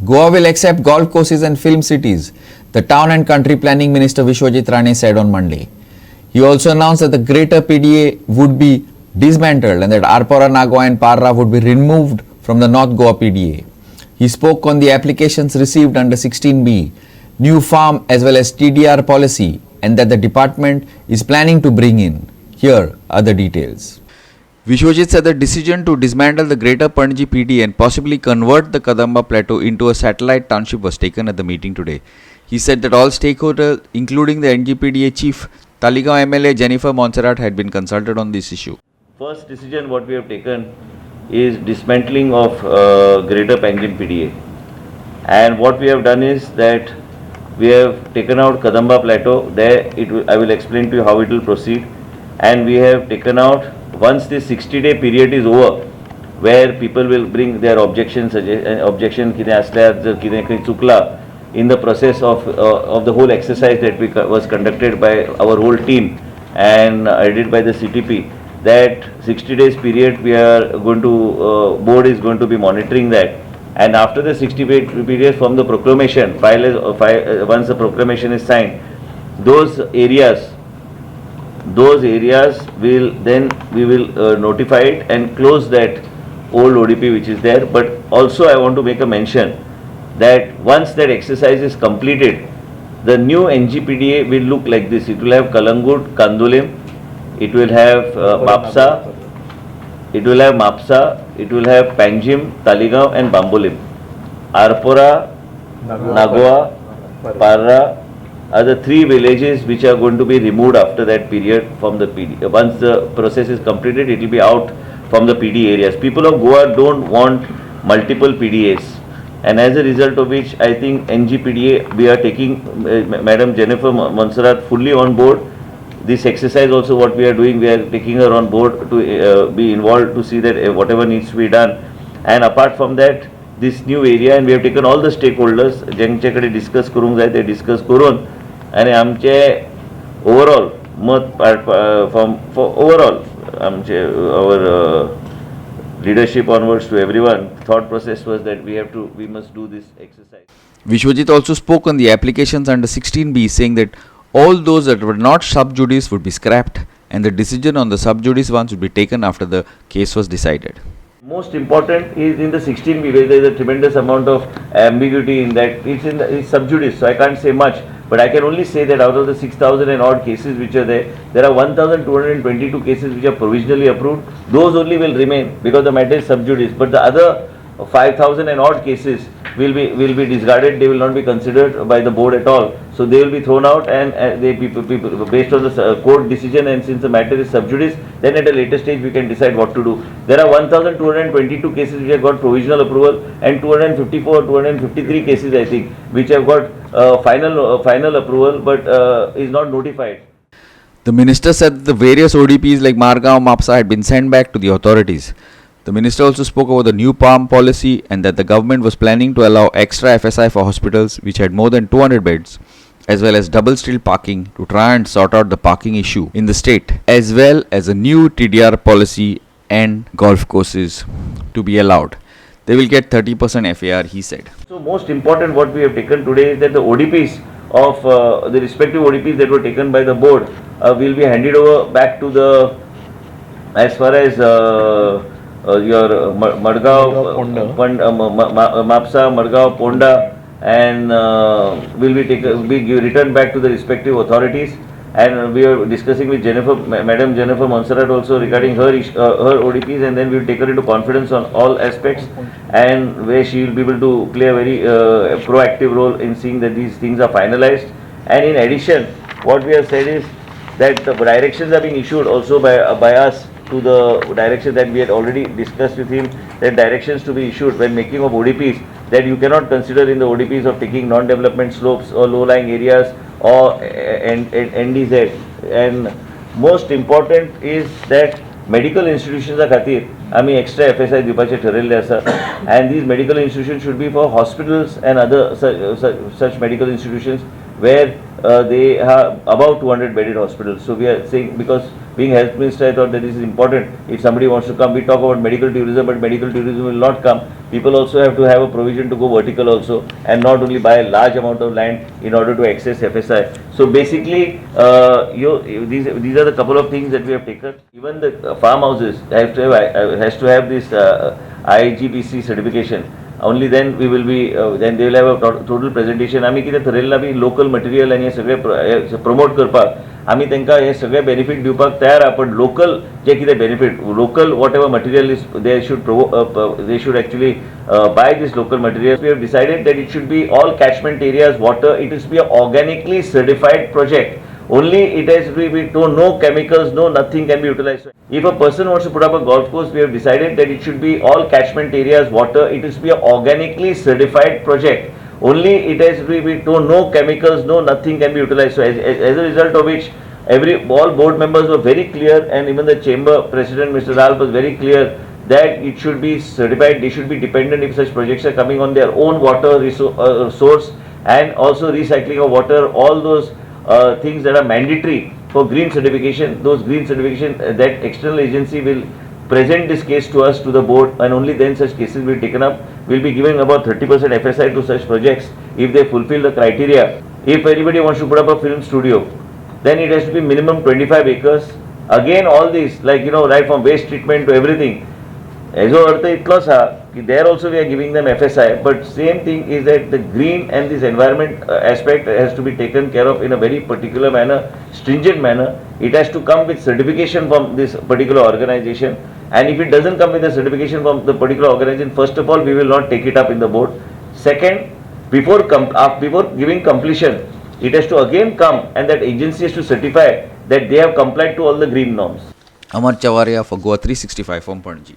Goa will accept golf courses and film cities, the Town and Country Planning Minister Vishwajit Rane said on Monday. He also announced that the Greater Pda would be dismantled and that Arpora, Nagawa and Parra would be removed from the North Goa Pda. He spoke on the applications received under 16B, new farm as well as TDR policy, and that the department is planning to bring in. Here are the details. Vishwajit said the decision to dismantle the Greater Panji PD and possibly convert the Kadamba Plateau into a satellite township was taken at the meeting today. He said that all stakeholders, including the NGPDA chief, Taligaon MLA Jennifer Montserrat, had been consulted on this issue. First decision what we have taken is dismantling of Greater Panjim PDA. And what we have done is that we have taken out Kadamba Plateau. There I will explain to you how it will proceed. And we have taken out, once this 60-day period is over, where people will bring their objections, objection kide asल्यार जर कितें काही चुकला in the process of the whole exercise that was conducted by our whole team and aided by the CTP, that 60 days period we are going to, board is going to be monitoring that, and after the 60-day period from the proclamation, once the proclamation is signed, those areas will then we will notify it and close that old ODP which is there. But also I want to make a mention that once that exercise is completed, the new NGPDA will look like this. It will have Kalangut, Kandolim, it will have Mapsa, it will have Panjim, Taligaon and Bambolim. Arpora, Nagawa, Parra are the three villages which are going to be removed after that period from the PD. Once the process is completed, it will be out from the PD areas. People of Goa don't want multiple PDAs, and as a result of which, I think NGPDA, we are taking Madam Jennifer Montserrat fully on board. This exercise also what we are doing, we are taking her on board to be involved to see that whatever needs to be done. And apart from that, this new area, and we have taken all the stakeholders, ज्यांच्याकडे discuss करूंक जाय ते discuss करून, आणि आमचे overall मत for overall आमचे our leadership onwards to everyone, thought process was that we must do this exercise. Vishwajit also spoke on the applications under 16B, saying that all those that were not sub judice would be scrapped and the decision on the sub judice ones would be taken after the case was decided. Most important is in the 16B, where there is a tremendous amount of ambiguity in that. It's sub judice, so I can't say much. But I can only say that out of the 6,000 and odd cases which are there are 1,222 cases which are provisionally approved. Those only will remain because the matter is sub judice. But the other 5,000 and odd cases will be discarded. They will not be considered by the board at all. So they will be thrown out, and they people based on the court decision. And since the matter is sub judice, then at a later stage we can decide what to do. There are 1,222 cases which have got provisional approval, and 253 cases I think which have got final approval, but is not notified. The minister said that the various ODPs like Margaon, Mapsa had been sent back to the authorities. The minister also spoke about the new palm policy and that the government was planning to allow extra FSI for hospitals which had more than 200 beds, as well as double still parking to try and sort out the parking issue in the state, as well as a new TDR policy and golf courses to be allowed. They will get 30% FAR, he said. So most important what we have taken today is that the ODPs of the respective ODPs that were taken by the board will be handed over back to the, as far as your Madgaon, Mapsa, Madgaon, Ponda, and will be returned back to the respective authorities. And we are discussing with Madam Jennifer Montserrat also regarding her ODPs, and then we will take her into confidence on all aspects, and where she will be able to play a very proactive role in seeing that these things are finalized. And in addition, what we have said is that the directions are being issued also by us to the direction that we had already discussed with him, that directions to be issued when making of ODPs, that you cannot consider in the ODPs of taking non-development slopes or low-lying areas or NDZ. And most important is that medical institutions are खातीर आमी extra FSI दिवपाचे ठरयल्ले आसा, and these medical institutions should be for hospitals and other such medical institutions where they have about 200 bedded hospitals. So we are saying, because being health minister, I thought that this is important. If somebody wants to come, we talk about medical tourism, but medical tourism will not come. People also have to have a provision to go vertical also, and not only buy a large amount of land in order to access FSI. So basically, these are the couple of things that we have taken. Even the farmhouses has to have this IGBC certification. Only then we will be, then they will have a total presentation. आमी कितें थरयल्लां B local material आणि हे सगळे promote करपाक आमी तांकां हे सगळे benefit दिवपाक तयार आहा, पण local जे कितें benefit, local whatever material is, they should actually buy this local material. We have decided that it should be all catchment areas water. It is to be an organically certified project. Only it has to be no chemicals, no nothing can be utilized. If a person wants to put up a golf course, we have decided that it should be all catchment areas water. It is to be an organically certified project. Only it has to be no chemicals, no nothing can be utilized. So as a result of which, all board members were very clear, and even the chamber president, Mr. Lal, was very clear that it should be certified. They should be dependent if such projects are coming on their own water source, and also recycling of water. All those things that are mandatory for green certification, those green certification, that external agency will present this case to us, to the board, and only then such cases will be taken up. We will be giving about 30% FSI to such projects if they fulfill the criteria. If anybody wants to put up a film studio, then it has to be minimum 25 acres. Again, all these, like, right from waste treatment to everything. Ezo arth itlos ha ki there also we are giving them FSI, but same thing is that the green and this environment aspect has to be taken care of in a very particular manner, stringent manner. It has to come with certification from this particular organization, and if it doesn't come with a certification from the particular organization, first of all, we will not take it up in the board. Second, before giving completion, it has to again come, and that agency has to certify that they have complied to all the green norms. Amar Chavaria for Goa 365 from Panaji.